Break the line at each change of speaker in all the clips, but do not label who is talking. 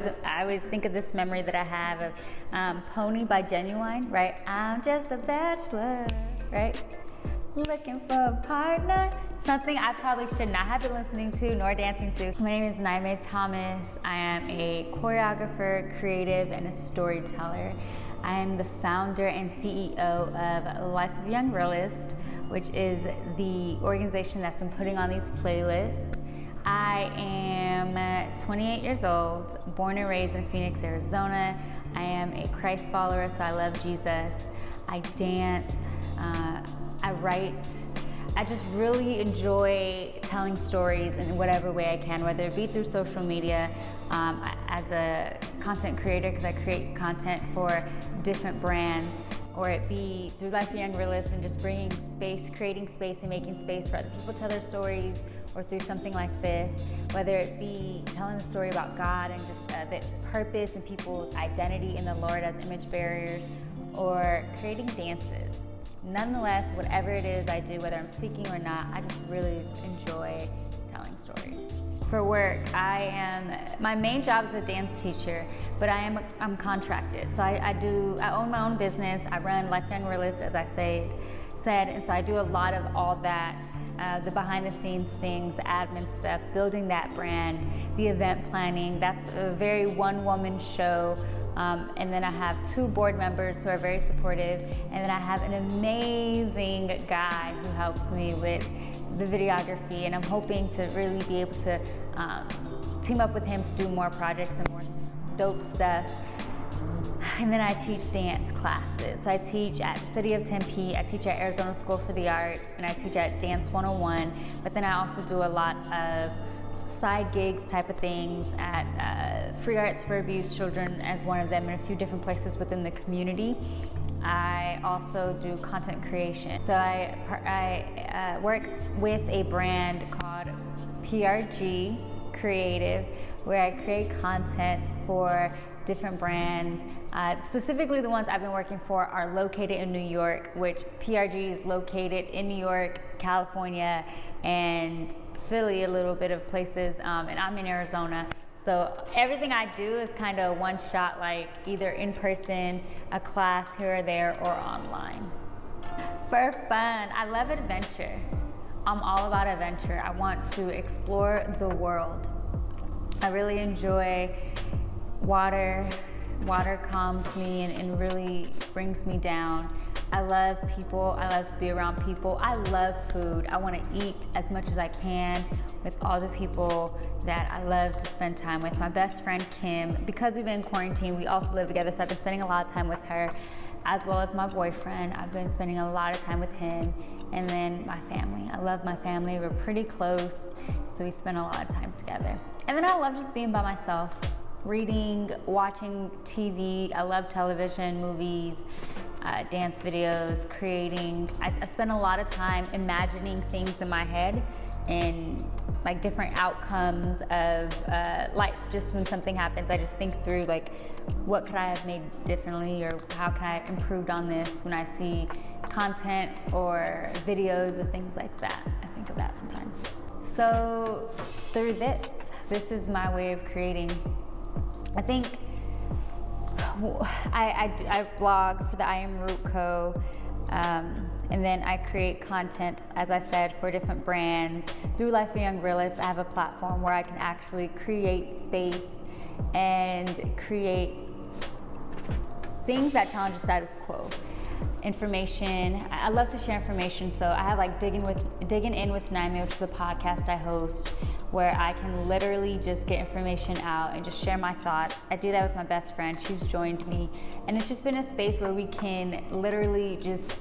I always think of this memory that I have of Pony by Genuine, right? I'm just a bachelor, right? Looking for a partner. Something I probably should not have been listening to nor dancing to. My name is Naime Thomas. I am a choreographer, creative, and a storyteller. I am the founder and CEO of Life of a Young Realist, which is the organization that's been putting on these playlists. I am 28 years old, born and raised in Phoenix, Arizona. I am a Christ follower, so I love Jesus. I dance, I write. I just really enjoy telling stories in whatever way I can, whether it be through social media, as a content creator, because I create content for different brands, or it be through Life of a Young Realist and just bringing space, creating space and making space for other people to tell their stories, or through something like this, whether it be telling a story about God and just the purpose and people's identity in the Lord as image bearers, or creating dances. Nonetheless, whatever it is I do, whether I'm speaking or not, I just really enjoy telling stories. For work, my main job is a dance teacher, but I'm contracted. So I own my own business. I run Life of a Young Realist, as I said, and so I do a lot of all that, the behind the scenes things, the admin stuff, building that brand, the event planning. That's a very one-woman show. And then I have 2 board members who are very supportive, and then I have an amazing guy who helps me with the videography, and I'm hoping to really be able to team up with him to do more projects and more dope stuff. And then I teach dance classes. So I teach at the City of Tempe, I teach at Arizona School for the Arts, and I teach at Dance 101, but then I also do a lot of side gigs type of things at Free Arts for Abused Children as one of them, in a few different places within the community. I also do content creation. So I work with a brand called PRG Creative, where I create content for different brands. Specifically, the ones I've been working for are located in New York, which PRG is located in New York, California, and Philly, a little bit of places, and I'm in Arizona. So everything I do is kind of one shot, like either in person, a class here or there, or online. For fun, I love adventure. I'm all about adventure. I want to explore the world. I really enjoy water. Water calms me and really brings me down. I love people. I love to be around people. I love food. I want to eat as much as I can with all the people that I love to spend time with. My best friend, Kim, because we've been in quarantine, we also live together, so I've been spending a lot of time with her, as well as my boyfriend. I've been spending a lot of time with him. And then my family. I love my family. We're pretty close, so we spend a lot of time together. And then I love just being by myself, reading, watching TV. I love television, movies, dance videos, creating. I spend a lot of time imagining things in my head and like different outcomes of life. Just when something happens, I just think through like, what could I have made differently, or how can I have improved on this when I see content or videos or things like that. I think of that sometimes. So through this is my way of creating. I think I blog for the I Am Root Co. And then I create content, as I said, for different brands. Through Life of a Young Realist, I have a platform where I can actually create space and create things that challenge the status quo. Information. I love to share information, so I have like Digging In with Naime, which is a podcast I host, where I can literally just get information out and just share my thoughts. I do that with my best friend. She's joined me, and it's just been a space where we can literally just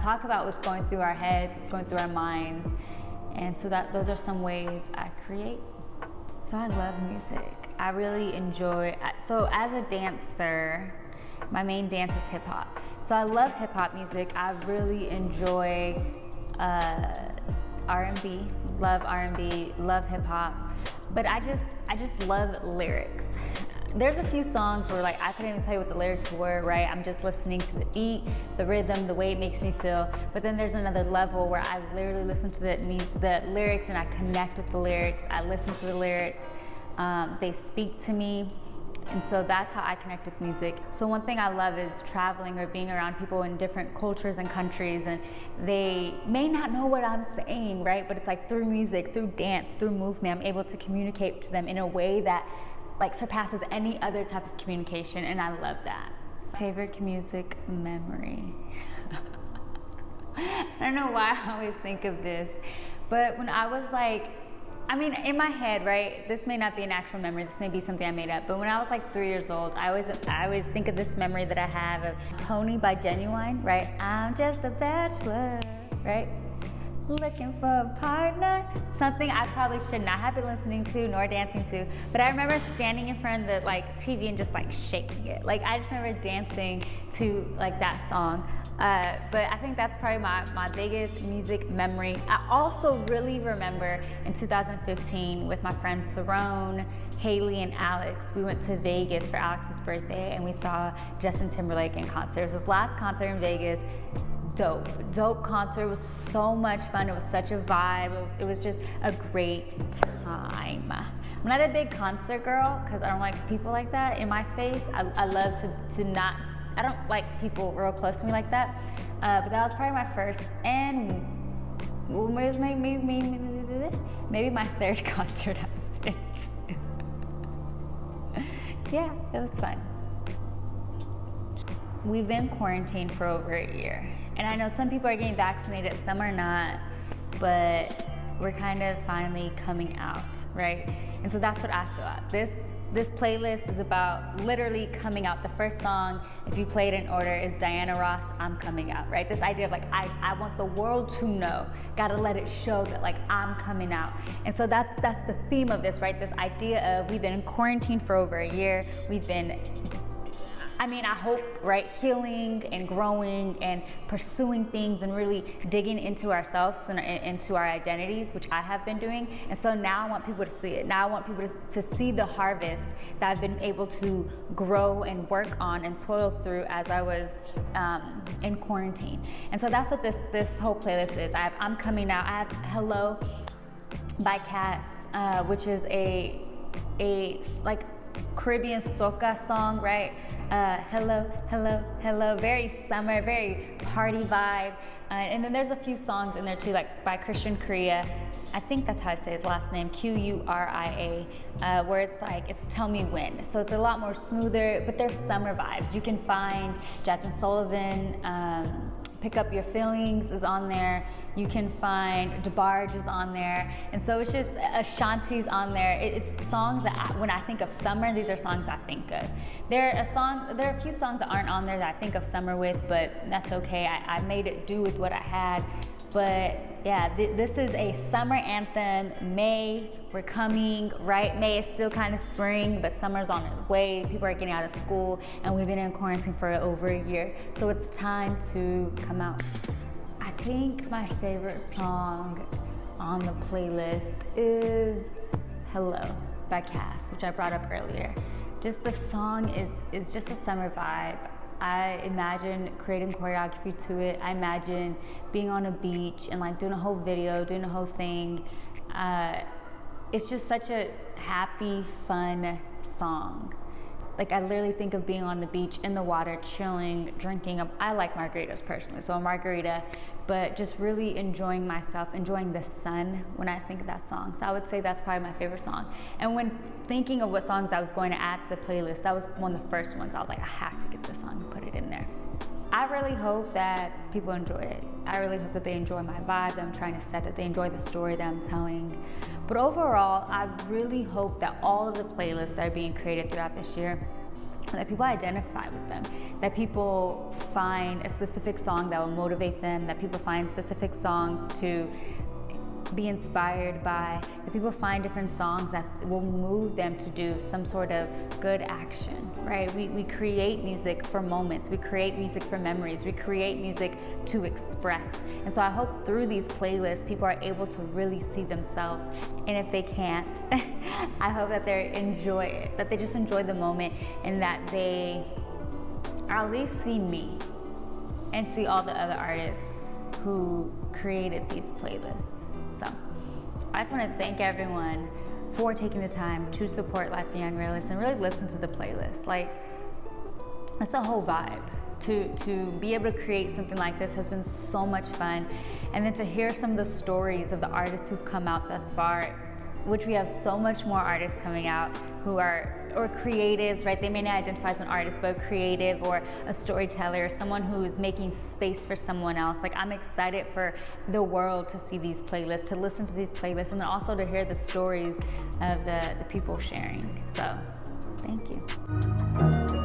talk about what's going through our heads, what's going through our minds, and so those are some ways I create. So I love music. I really enjoy. So as a dancer, my main dance is hip hop. So I love hip hop music. I really enjoy R&B, love hip hop, but I just love lyrics. There's a few songs where like I couldn't even tell you what the lyrics were, right? I'm just listening to the beat, the rhythm, the way it makes me feel. But then there's another level where I literally listen to the lyrics and I connect with the lyrics. I listen to the lyrics. They speak to me. And so that's how I connect with music. So one thing I love is traveling or being around people in different cultures and countries, and they may not know what I'm saying, right? But it's like through music, through dance, through movement, I'm able to communicate to them in a way that like surpasses any other type of communication, and I love that. Favorite music memory. I don't know why I always think of this, but when I was like, I mean, in my head, right, this may not be an actual memory, this may be something I made up, but when I was like 3 years old, I always think of this memory that I have of Pony by Genuine, right? I'm just a bachelor, right? Looking for a partner, something I probably should not have been listening to nor dancing to, but I remember standing in front of the like TV and just like shaking it. Like I just remember dancing to like that song. But I think that's probably my biggest music memory. I also really remember in 2015 with my friends Sarone, Haley, and Alex, we went to Vegas for Alex's birthday and we saw Justin Timberlake in concert. It was his last concert in Vegas. Dope concert. It was so much fun. It was such a vibe. It was just a great time. I'm not a big concert girl because I don't like people like that in my space. I love to not, I don't like people real close to me like that. But that was probably my first and maybe my third concert I've been to. Yeah, it was fun. We've been quarantined for over a year. And I know some people are getting vaccinated, some are not, but we're kind of finally coming out, right? And so that's what I feel about. This playlist is about literally coming out. The first song, if you play it in order, is Diana Ross, I'm Coming Out, right? This idea of like, I want the world to know, gotta let it show that like I'm coming out. And so that's the theme of this, right? This idea of we've been in quarantine for over a year, we've been, I hope, right, healing and growing and pursuing things and really digging into ourselves and into our identities, which I have been doing. And so now I want people to see it. Now I want people to see the harvest that I've been able to grow and work on and toil through as I was in quarantine. And so that's what this whole playlist is. I have I'm Coming Out. I have Hello by Cass, which is a like Caribbean soca song, right? Hello, hello, hello. Very summer, very party vibe. And then there's a few songs in there too, like by Christian Korea. I think that's how I say his last name, Quria, where it's like, it's Tell Me When. So it's a lot more smoother, but there's summer vibes. You can find Jasmine Sullivan, Pick Up Your Feelings is on there. You can find DeBarge is on there. And so it's just Ashanti's on there. It's songs that when I think of summer, these are songs I think of. There are a few songs that aren't on there that I think of summer with, but that's okay. I made it do with what I had. But yeah, this is a summer anthem. May, we're coming, right? May is still kind of spring, but summer's on its way. People are getting out of school, and we've been in quarantine for over a year. So it's time to come out. I think my favorite song on the playlist is Hello by Cass, which I brought up earlier. Just the song is just a summer vibe. I imagine creating choreography to it. I imagine being on a beach and like doing a whole video, doing a whole thing. It's just such a happy, fun song. Like I literally think of being on the beach in the water, chilling, drinking. I like margaritas personally, so a margarita, but just really enjoying myself, enjoying the sun when I think of that song. So I would say that's probably my favorite song. And when thinking of what songs I was going to add to the playlist, that was one of the first ones. I was like, I have to get this song and put it in there. I really hope that people enjoy it. I really hope that they enjoy my vibe that I'm trying to set, that they enjoy the story that I'm telling. But overall, I really hope that all of the playlists that are being created throughout this year, that people identify with them, that people find a specific song that will motivate them, that people find specific songs to be inspired by, that people find different songs that will move them to do some sort of good action, right? We create music for moments, we create music for memories, we create music to express. And so I hope through these playlists, people are able to really see themselves. And if they can't, I hope that they enjoy it, that they just enjoy the moment and that they at least see me and see all the other artists who created these playlists. So I just want to thank everyone for taking the time to support Life the Young Realist and really listen to the playlist. Like, it's a whole vibe. To be able to create something like this has been so much fun. And then to hear some of the stories of the artists who've come out thus far, which we have so much more artists coming out who are, or creatives, right? They may not identify as an artist, but a creative or a storyteller, or someone who is making space for someone else. Like, I'm excited for the world to see these playlists, to listen to these playlists, and then also to hear the stories of the people sharing. So, thank you.